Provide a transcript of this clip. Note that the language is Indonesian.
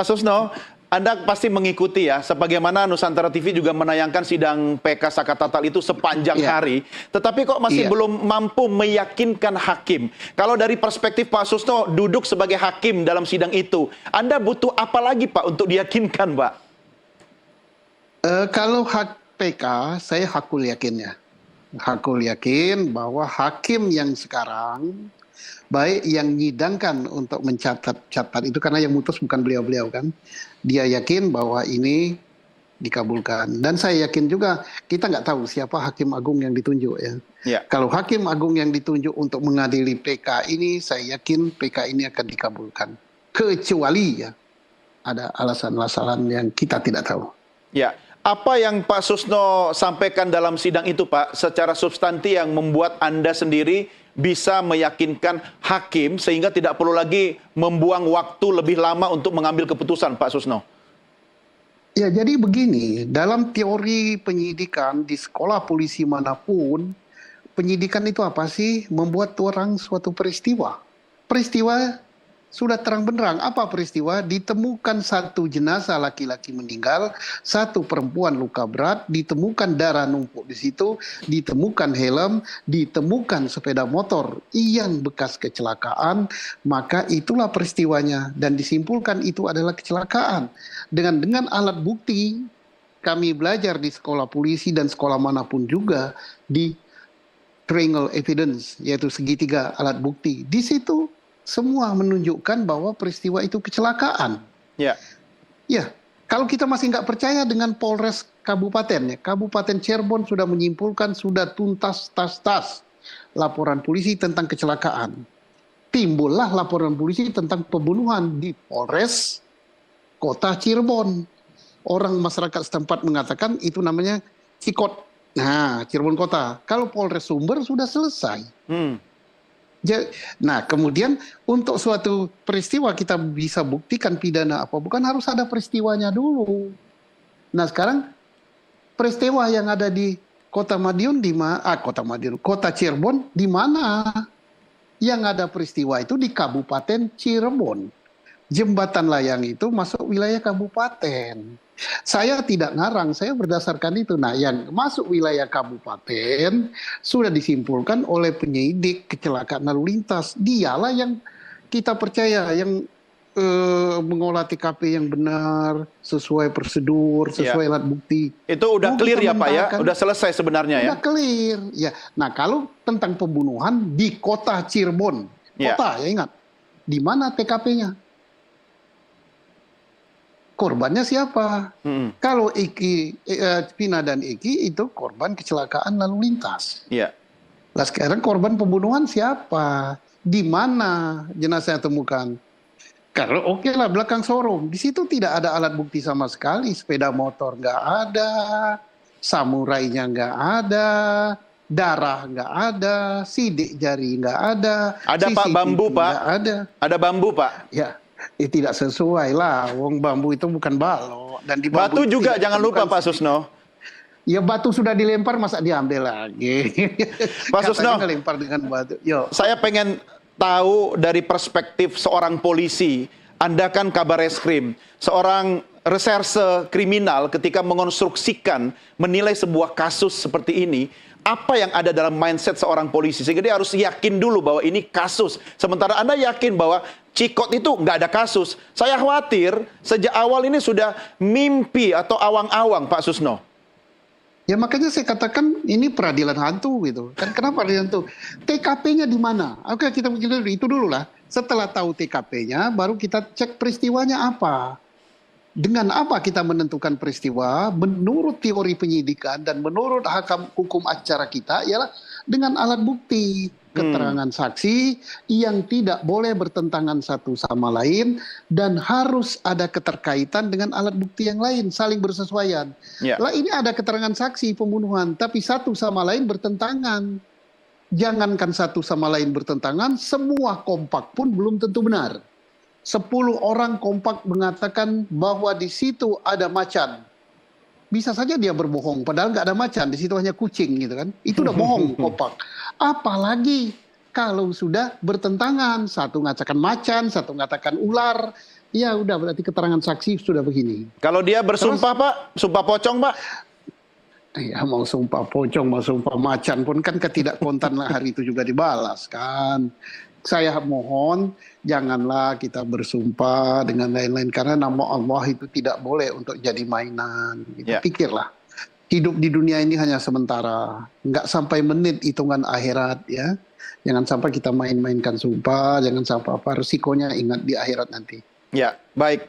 Pak Susno, Anda pasti mengikuti ya, sebagaimana Nusantara TV juga menayangkan sidang PK Saka Tatal itu sepanjang Iya, hari, tetapi kok masih iya. belum mampu meyakinkan hakim. Kalau dari perspektif Pak Susno duduk sebagai hakim dalam sidang itu, Anda butuh apa lagi Pak untuk diyakinkan, Pak? Kalau hak PK, saya hakul yakinnya. Hakul yakin bahwa hakim yang sekarang, baik yang nyidangkan untuk mencatat-catat itu, karena yang mutus bukan beliau-beliau kan, dia yakin bahwa ini dikabulkan. Dan saya yakin juga, kita nggak tahu siapa hakim agung yang ditunjuk ya. Ya. Kalau hakim agung yang ditunjuk untuk mengadili PK ini, saya yakin PK ini akan dikabulkan. Kecuali ya, ada alasan-alasan yang kita tidak tahu. Ya, apa yang Pak Susno sampaikan dalam sidang itu, Pak, secara substansi yang membuat Anda sendiri bisa meyakinkan hakim sehingga tidak perlu lagi membuang waktu lebih lama untuk mengambil keputusan, Pak Susno? Ya, jadi begini, dalam teori penyidikan di sekolah polisi manapun, penyidikan itu apa sih? Membuat orang suatu peristiwa. Peristiwa sudah terang benderang. Apa peristiwa? Ditemukan satu jenazah laki-laki meninggal, satu perempuan luka berat, ditemukan darah numpuk di situ, ditemukan helm, ditemukan sepeda motor yang bekas kecelakaan, maka itulah peristiwanya dan disimpulkan itu adalah kecelakaan. Dengan alat bukti, kami belajar di sekolah polisi dan sekolah manapun juga di triangle evidence, yaitu segitiga alat bukti. Di situ semua menunjukkan bahwa peristiwa itu kecelakaan. Ya. Ya, kalau kita masih nggak percaya dengan Polres Kabupaten, ya, Kabupaten Cirebon sudah menyimpulkan, sudah tuntas tas laporan polisi tentang kecelakaan. Timbullah laporan polisi tentang pembunuhan di Polres Kota Cirebon. Orang masyarakat setempat mengatakan itu namanya Cikot. Nah, Cirebon Kota. Kalau Polres Sumber sudah selesai. Nah, kemudian untuk suatu peristiwa kita bisa buktikan pidana apa, bukan harus ada peristiwanya dulu. Nah, sekarang peristiwa yang ada di Kota Madiun Kota Cirebon di mana? Yang ada peristiwa itu di Kabupaten Cirebon. Jembatan layang itu masuk wilayah kabupaten. Saya tidak ngarang, saya berdasarkan itu. Nah, yang masuk wilayah kabupaten sudah disimpulkan oleh penyidik kecelakaan lalu lintas. Dialah yang kita percaya, yang mengolah TKP yang benar, sesuai prosedur, sesuai alat bukti. Itu udah clear ya Pak ya? Udah selesai sebenarnya ya? Udah clear. Ya. Nah, kalau tentang pembunuhan di Kota Cirebon, kota ya ingat, di mana TKP-nya? Korbannya siapa? Kalau Vina dan Eki itu korban kecelakaan lalu lintas. Iya. Nah, sekarang korban pembunuhan siapa? Di mana jenazah temukan? Kalau oke lah belakang showroom. Di situ tidak ada alat bukti sama sekali. Sepeda motor nggak ada, samurainya nggak ada, darah nggak ada, sidik jari nggak ada. Ada Pak, bambu Pak? Ada. Ada bambu Pak? Ya. Tidak sesuai lah, wong bambu itu bukan balok. Dan di batu juga jangan lupa Pak Susno. Ya batu sudah dilempar, masa diambil lagi. Pak Susno, ngelempar dengan batu. Yo. Saya pengen tahu dari perspektif seorang polisi. Anda kan kabar reskrim, seorang reserse kriminal ketika mengonstruksikan, menilai sebuah kasus seperti ini, apa yang ada dalam mindset seorang polisi sehingga dia harus yakin dulu bahwa ini kasus. Sementara Anda yakin bahwa Cikot itu nggak ada kasus. Saya khawatir sejak awal ini sudah mimpi atau awang-awang, Pak Susno. Ya makanya saya katakan ini peradilan hantu gitu. Kan kenapa peradilan hantu? TKP-nya di mana? Oke, kita bikin dulu itu dulu lah. Setelah tahu TKP-nya, baru kita cek peristiwanya apa. Dengan apa kita menentukan peristiwa? Menurut teori penyidikan dan menurut hukum acara kita ialah dengan alat bukti. Keterangan saksi yang tidak boleh bertentangan satu sama lain dan harus ada keterkaitan dengan alat bukti yang lain, saling bersesuaian. Lah ini ada keterangan saksi pembunuhan, tapi satu sama lain bertentangan. Jangankan satu sama lain bertentangan, semua kompak pun belum tentu benar. 10 orang kompak mengatakan bahwa di situ ada macan. Bisa saja dia berbohong, padahal nggak ada macan, di situ hanya kucing gitu kan. Itu udah bohong kompak. Apalagi kalau sudah bertentangan, satu mengatakan macan, satu mengatakan ular, iya udah berarti keterangan saksi sudah begini. Kalau dia bersumpah Pak, sumpah pocong Pak? Ya mau sumpah pocong, mau sumpah macan pun kan ketidakkontan hari itu juga dibalas kan. Saya mohon janganlah kita bersumpah dengan lain-lain karena nama Allah itu tidak boleh untuk jadi mainan. Gitu. Ya. Pikirlah, hidup di dunia ini hanya sementara, nggak sampai menit hitungan akhirat ya. Jangan sampai kita main-mainkan sumpah, jangan sampai apa resikonya ingat di akhirat nanti. Ya, baik.